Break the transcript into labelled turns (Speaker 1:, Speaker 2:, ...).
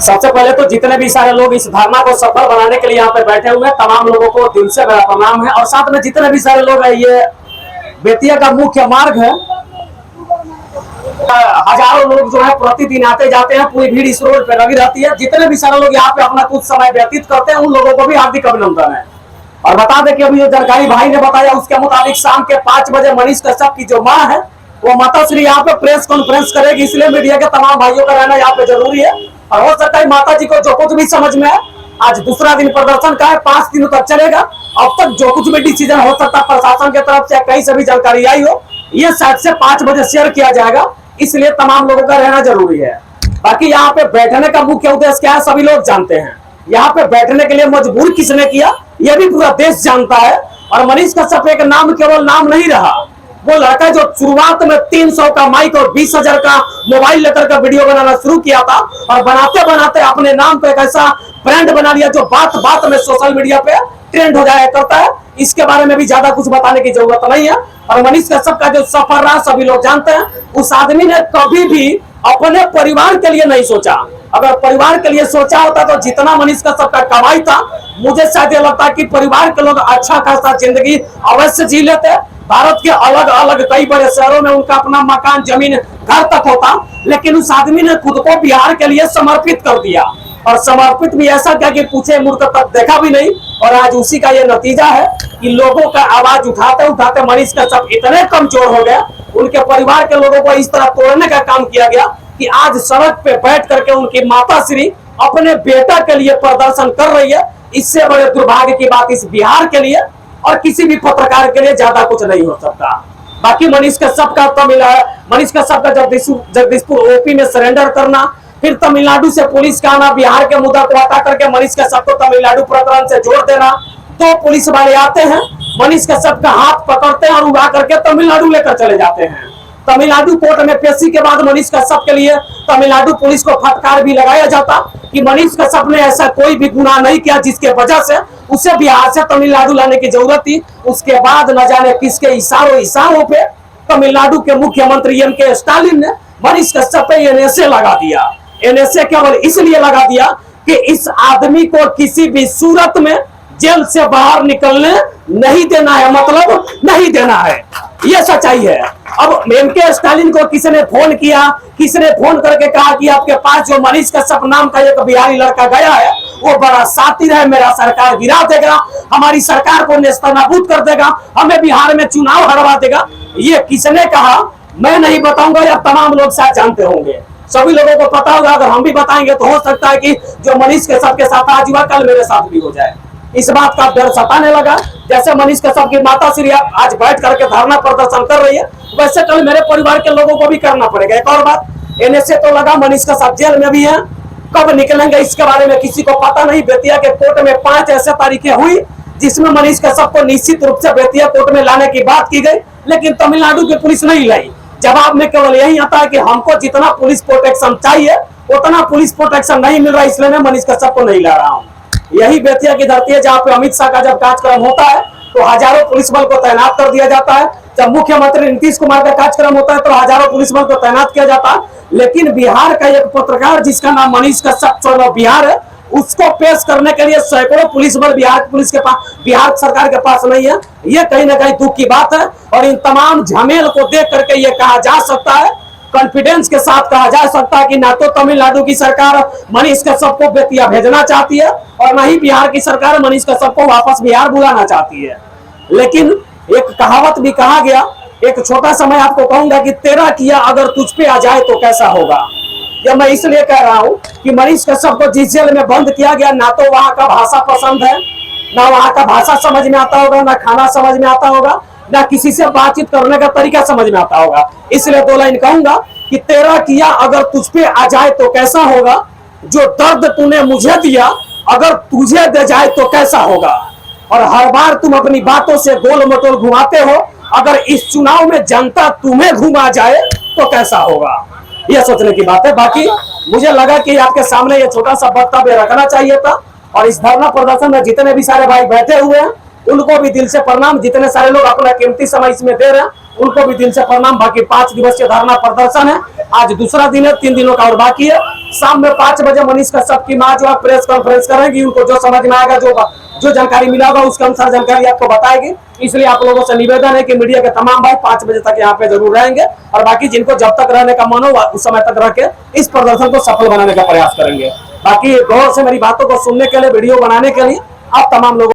Speaker 1: सबसे पहले तो जितने भी सारे लोग इस धरना को सफल बनाने के लिए यहाँ पे बैठे हुए हैं, तमाम लोगों को दिल से मेरा प्रणाम है। और साथ में जितने भी सारे लोग हैं, ये बेतिया का मुख्य मार्ग है, हजारों लोग जो है प्रतिदिन आते जाते हैं, पूरी भीड़ इस रोड पे लगी रहती है। जितने भी सारे लोग यहाँ पे अपना कुछ समय व्यतीत करते हैं, उन लोगों को भी हार्दिक अभिनंदन है। और बता दें कि अभी जो जानकारी भाई ने बताया उसके मुताबिक शाम के 5 बजे मनीष कश्यप की जो माँ है वो माता श्री यहाँ पे प्रेस कॉन्फ्रेंस करेगी, इसलिए मीडिया के तमाम भाइयों का रहना यहाँ पे जरूरी है। और हो सकता है माता जी को जो कुछ भी समझ में है, आज दूसरा दिन प्रदर्शन का है, 5 दिनों तक चलेगा। अब तक जो कुछ भी डिसीजन हो सकता है प्रशासन की तरफ से, कहीं से भी जानकारी आई हो, ये 7 से 5 बजे शेयर किया जाएगा, इसलिए तमाम लोगों का रहना जरूरी है। बाकी यहाँ पे बैठने का मुख्य उद्देश्य क्या है सभी लोग जानते हैं। यहाँ पे बैठने के लिए मजबूर किसने किया यह भी पूरा देश जानता है। और मनीष कश्यप एक नाम केवल नाम नहीं रहा, वो लड़का जो शुरुआत में 300 का माइक और 20,000 का मोबाइल लेकर के वीडियो बनाना शुरू किया था, और बनाते बनाते अपने नाम पे एक ऐसा ब्रांड बना लिया जो बात बात में सोशल मीडिया पे ट्रेंड हो जाया करता है। इसके बारे में भी ज्यादा कुछ बताने की जरूरत नहीं है। और मनीष कश्यप का जो सफर रहा सभी लोग जानते हैं। उस आदमी ने कभी भी अपने परिवार के लिए नहीं सोचा। अगर परिवार के लिए सोचा होता तो जितना मनीष कश्यप का कमाई था, मुझे शायद ये लगता है कि परिवार के लोग अच्छा खासा जिंदगी अवश्य जी लेते। भारत के अलग अलग कई बड़े शहरों में उनका अपना मकान जमीन घर तक होता, लेकिन उस आदमी ने खुद को बिहार के लिए समर्पित कर दिया। और समर्पित भी ऐसा क्या कि पूछे मुड़ तक देखा भी नहीं। और आज उसी का ये नतीजा है कि लोगों का आवाज उठाते उठाते मनीष कश्यप इतने कमजोर हो गए, उनके परिवार के लोगों को इस तरह तोड़ने का काम किया गया कि आज सड़क पे बैठ करके उनकी माता श्री अपने बेटा के लिए प्रदर्शन कर रही है। इससे बड़े दुर्भाग्य की बात इस बिहार के लिए और किसी भी पत्रकार के लिए ज्यादा कुछ नहीं हो सकता। बाकी मनीष कश्यप का जगदीशपुर ओपी में सरेंडर करना, फिर तमिलनाडु से पुलिस का आना, बिहार के मुद्दा को हटा करके मनीष कश्यप को तमिलनाडु प्रकरण से जोड़ देना। 2 पुलिस वाले आते हैं, मनीष कश्यप का हाथ पकड़ते हैं और उड़ा करके तमिलनाडु लेकर चले जाते हैं। तमिलनाडु कोर्ट में पेशी के बाद मनीष कश्यप के लिए तमिलनाडु पुलिस को फटकार भी लगाया जाता कि मनीष कश्यप ने ऐसा कोई भी गुनाह नहीं किया जिसके वजह से उसे बिहार से तमिलनाडु लाने की जरूरत थी। उसके बाद न जाने किसके इशारों पे तमिलनाडु के मुख्यमंत्री एम.के. स्टालिन ने मनीष कश्यप पे एनएसए लगा दिया। एनएसए केवल इसलिए लगा दिया कि इस आदमी को किसी भी सूरत में जेल से बाहर निकलने नहीं देना है, मतलब नहीं देना है, यह सच्चाई है। अब एम.के. स्टालिन को किसने फोन किया, किसने फोन करके कहा कि आपके पास जो मनीष कश्यप नाम का एक बिहारी लड़का गया है वो बड़ा शातिर है, मेरा सरकार गिरा देगा, हमारी सरकार को नेस्तनाबूद कर देगा, हमें बिहार में चुनाव हरवा देगा, ये किसने कहा मैं नहीं बताऊंगा, या तमाम लोग शायद जानते होंगे, सभी लोगों को पता होगा। अगर हम भी बताएंगे तो हो सकता है कि जो मनीष कश्यप के साथ आज हुआ कल मेरे साथ भी हो जाए। इस बात का डर सताने लगा। जैसे मनीष कश्यप की माता श्री आज बैठ करके धरना प्रदर्शन कर रही है, वैसे कल मेरे परिवार के लोगों को भी करना पड़ेगा। एक और बात, एनएसए तो लगा, मनीष कश्यप जेल में भी है, कब निकलेंगे इसके बारे में किसी को पता नहीं। बेतिया के कोर्ट में 5 ऐसे तारीखें हुई जिसमें मनीष कश्यप को निश्चित रूप से बेतिया कोर्ट में लाने की बात की गई, लेकिन तमिलनाडु की पुलिस नहीं लाई। जवाब में केवल यही आता है कि हमको जितना पुलिस प्रोटेक्शन चाहिए उतना पुलिस प्रोटेक्शन नहीं मिल रहा, इसलिए मैं मनीष कश्यप को नहीं ला रहा हूँ। यही बेतिया की धरती है जहाँ पे अमित शाह का जब कार्यक्रम होता है तो हजारों पुलिस बल को तैनात कर दिया जाता है। जब मुख्यमंत्री नीतीश कुमार का कार्यक्रम होता है तो हजारों पुलिस बल को तैनात किया जाता है। लेकिन बिहार का एक पत्रकार जिसका नाम मनीष कश्यप बिहार है, उसको पेश करने के लिए सैकड़ों पुलिस बल बिहार पुलिस के पास, बिहार सरकार के पास नहीं है। ये कहीं ना कहीं दुख की बात है। और इन तमाम झमेल को देख करके ये कहा जा सकता है, कॉन्फिडेंस के साथ कहा जा सकता है कि ना तो तमिलनाडु की सरकार मनीष कश्यप को बेतिया भेजना चाहती है और ना ही बिहार की सरकार मनीष कश्यप को वापस बिहार बुलाना चाहती है। लेकिन एक कहावत भी कहा गया, एक छोटा सा मैं आपको कहूंगा कि तेरा किया अगर तुझ पे आ जाए तो कैसा होगा। यह मैं इसलिए कह रहा हूं कि मनीष कश्यप को जिस जेल में बंद किया गया, ना तो वहां का भाषा पसंद है, ना वहां का भाषा समझ में आता होगा, ना खाना समझ में आता होगा, ना किसी से बातचीत करने का तरीका समझ में आता होगा। इसलिए 2 लाइन कहूंगा कि तेरा किया अगर तुझ पे आ जाए तो कैसा होगा, जो दर्द तूने मुझे दिया अगर तुझे दे जाए तो कैसा होगा। और हर बार तुम अपनी बातों से गोल मटोल घुमाते हो, अगर इस चुनाव में जनता तुम्हें घुमा जाए तो कैसा होगा। यह सोचने की बात है। बाकी मुझे लगा कि आपके सामने ये छोटा सा वक्तव्य रखना चाहिए था। और इस धरना प्रदर्शन में जितने भी सारे भाई बैठे हुए हैं उनको भी दिल से प्रणाम। जितने सारे लोग अपना कीमती समय इसमें दे रहे हैं उनको भी दिल से प्रणाम। बाकी 5 दिवसीय धरना प्रदर्शन है, आज दूसरा दिन है, 3 दिनों का और बाकी है। शाम में 5 बजे मनीष कश्यप की मां जो है प्रेस कॉन्फ्रेंस करेंगी, उनको जो समझ में आएगा, जो जानकारी मिला होगा उसके अनुसार जानकारी आपको बताएगी। इसलिए आप लोगों से निवेदन है कि मीडिया के तमाम भाई 5 बजे तक यहाँ पे जरूर रहेंगे, और बाकी जिनको जब तक रहने का मन हो उस समय तक रह के इस प्रदर्शन को सफल बनाने का प्रयास करेंगे। बाकी गौर से मेरी बातों को सुनने के लिए, वीडियो बनाने के लिए आप तमाम लोगों